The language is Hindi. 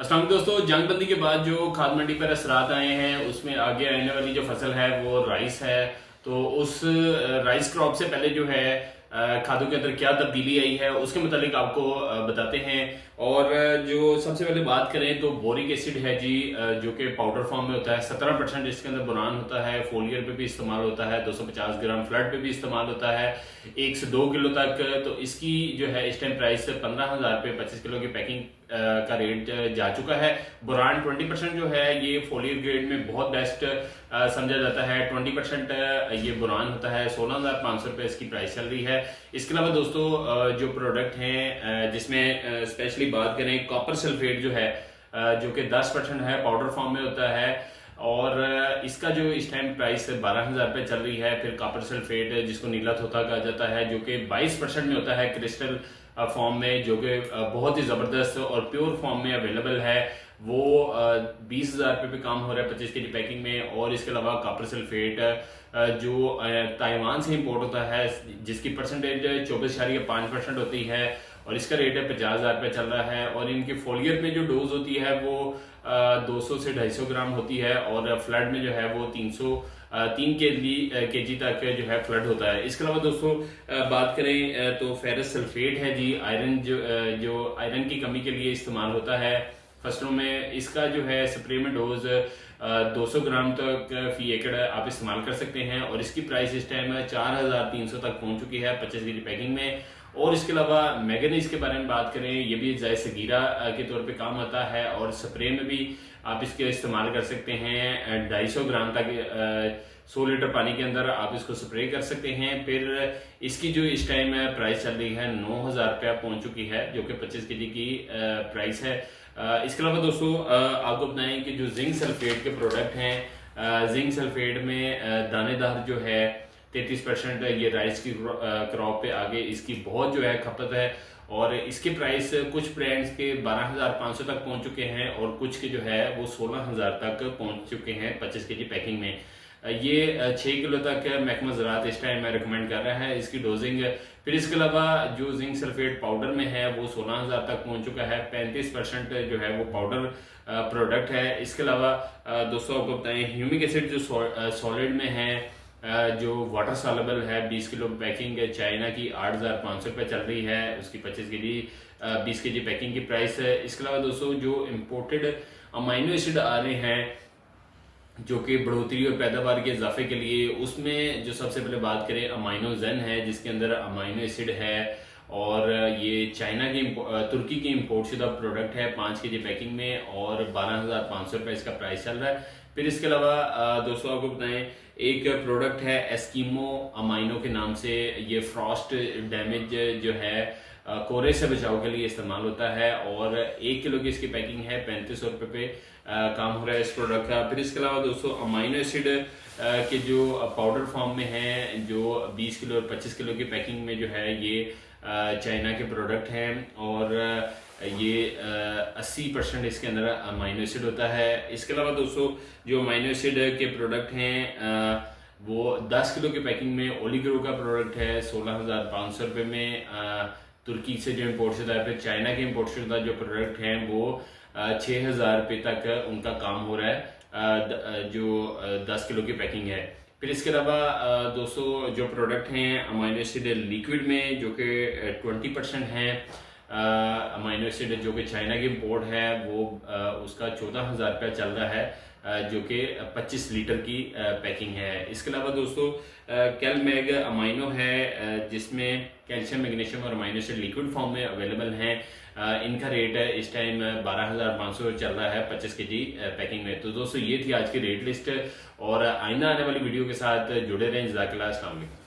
अस्सलाम वालेकुम दोस्तों, जंगबंदी के बाद जो खाद मंडी पर असरात आए हैं उसमें आगे आने वाली जो फसल है वो राइस है। तो उस राइस क्रॉप से पहले जो है खादों के अंदर क्या तब्दीली आई है उसके मुतालिक आपको बताते हैं। और जो सबसे पहले बात करें तो बोरिक एसिड है जी, जो कि पाउडर फॉर्म में होता है। 17% इसके अंदर बोरान होता है। फोलियर पे भी इस्तेमाल होता है, 250 ग्राम फ्लड पे भी इस्तेमाल होता है, 1 से 2 किलो तक। तो इसकी जो है इस टाइम प्राइस 15,000 रुपये 25 किलो की पैकिंग का रेट जा चुका है। बोरान 20% जो है ये फोलियर ग्रेड में बहुत बेस्ट समझा जाता है। 20% ये बोरान होता है। 16,500 रुपये इसकी प्राइस चल रही है। इसके अलावा दोस्तों जो प्रोडक्ट हैं जिसमें स्पेशली बात करें, कॉपर सल्फेट जो है जो कि 10% है, पाउडर फॉर्म में होता है। और इसका जो इस टाइम प्राइस 12,000 रुपये चल रही है। फिर कॉपर सल्फेट जिसको नीला थोथा कहा जाता है, जो कि 22% में होता है क्रिस्टल फॉर्म में, जो कि बहुत ही ज़बरदस्त और प्योर फॉर्म में अवेलेबल है। वो 20,000 रुपये पे काम हो रहा है 25 kg पैकिंग में। और इसके अलावा कॉपर सल्फेट जो ताइवान से इंपोर्ट होता है, जिसकी परसेंटेज 24.5% होती है, और इसका रेट है 50,000 रुपये चल रहा है। और इनकी फोलियर में जो डोज होती है वो 200 से 250 ग्राम होती है, और फ्लड में जो है वो 3 kg तक जो है फ्लड होता है। इसके अलावा दोस्तों बात करें तो फेरस सल्फेट है जी, आयरन जो आयरन की कमी के लिए इस्तेमाल होता है फसलों में। इसका जो है स्प्रे में डोज 200 ग्राम तक फी एकड़ आप इस्तेमाल कर सकते हैं। और इसकी प्राइस इस टाइम 4,300 तक पहुंच चुकी है 25 kg पैकिंग में। और इसके अलावा मैगनीज के बारे में बात करें, ये भी जाय सगीरा के तौर पे काम आता है, और स्प्रे में भी आप इसके इस्तेमाल कर सकते हैं। 250 ग्राम तक 100 लीटर पानी के अंदर आप इसको स्प्रे कर सकते हैं। फिर इसकी जो इस टाइम प्राइस चल रही है 9,000 रुपया पहुंच चुकी है, जो कि 25 kg की प्राइस है। इसके अलावा दोस्तों आपको बताएं कि जो जिंक सल्फेट के प्रोडक्ट हैं, जिंक सल्फेट में दानेदार जो है 33% ये राइस की क्रॉप पे आगे इसकी बहुत जो है खपत है। और इसके प्राइस कुछ ब्रांड्स के 12,500 तक पहुंच चुके हैं, और कुछ के जो है वो 16,000 तक पहुंच चुके हैं 25 kg पैकिंग में। ये 6 किलो तक महकमा ज़राअत इस टाइम रिकमेंड कर रहा है इसकी डोजिंग। फिर इसके अलावा जो जिंक सल्फेट पाउडर में है वो 16,000 तक पहुंच चुका है। 35% जो है वो पाउडर प्रोडक्ट है। इसके अलावा दोस्तों आपको बताएं, ह्यूमिक एसिड जो सॉलिड में है, जो वाटर सॉलेबल है, 20 किलो पैकिंग है, चाइना की 8,500 रुपये चल रही है उसकी 25 kg 20 kg पैकिंग की प्राइस है। इसके अलावा दोस्तों जो इम्पोर्टेड अमाइनो एसिड आ रहे हैं जो कि बढ़ोतरी और पैदावार के इजाफे के लिए, उसमें जो सबसे पहले बात करें अमाइनोजेन है, जिसके अंदर अमाइनो एसिड है। और ये चाइना की तुर्की की इम्पोर्ट शुदा प्रोडक्ट है 5 kg पैकिंग में, और 12,500 रुपये इसका प्राइस चल रहा है। फिर इसके अलावा दोस्तों आपको बताएं, एक प्रोडक्ट है एस्कीमो अमाइनो के नाम से। ये फ्रॉस्ट डैमेज जो है कोहरे से बचाव के लिए इस्तेमाल होता है, और 1 किलो की इसकी पैकिंग है 3500 रुपये पे काम हो रहा है इस प्रोडक्ट का। फिर इसके अलावा दोस्तों अमाइनो एसिड के जो पाउडर फॉर्म में है, जो 20 किलो और 25 किलो की पैकिंग में जो है, ये चाइना के प्रोडक्ट हैं। और ये 80% इसके अंदर अमाइनो एसिड होता है। इसके अलावा दोस्तों जो अमाइनो एसिड के प्रोडक्ट हैं वो 10 किलो की पैकिंग में ओलिग्रो का प्रोडक्ट है 16,500 रुपये में तुर्की से जो इम्पोर्ट शुदा है। फिर चाइना के इम्पोर्ट शुदा जो प्रोडक्ट हैं वो 6,000 रुपये तक उनका काम हो रहा है, जो 10 किलो की पैकिंग है। फिर इसके अलावा दोस्तों जो प्रोडक्ट हैं अमाइनो एसिड लिक्विड में, जो कि 20% हैं अमाइनो एसिड, जो कि चाइना की इम्पोर्ट है, वो उसका 14,000 रुपया चल रहा है, जो कि 25 लीटर की पैकिंग है। इसके अलावा दोस्तों कैलमैग अमाइनो है, जिसमें कैल्शियम, मैग्नीशियम और अमाइनो एसिड लिक्विड फॉर्म में अवेलेबल हैं। इनका रेट है इस टाइम 12,500 चल रहा है 25 kg पैकिंग में। तो दोस्तों ये थी आज की रेट लिस्ट, और आइंदा आने वाली वीडियो के साथ जुड़े रहें। जज़ाकल्लाह, अस्सलाम वालेकुम।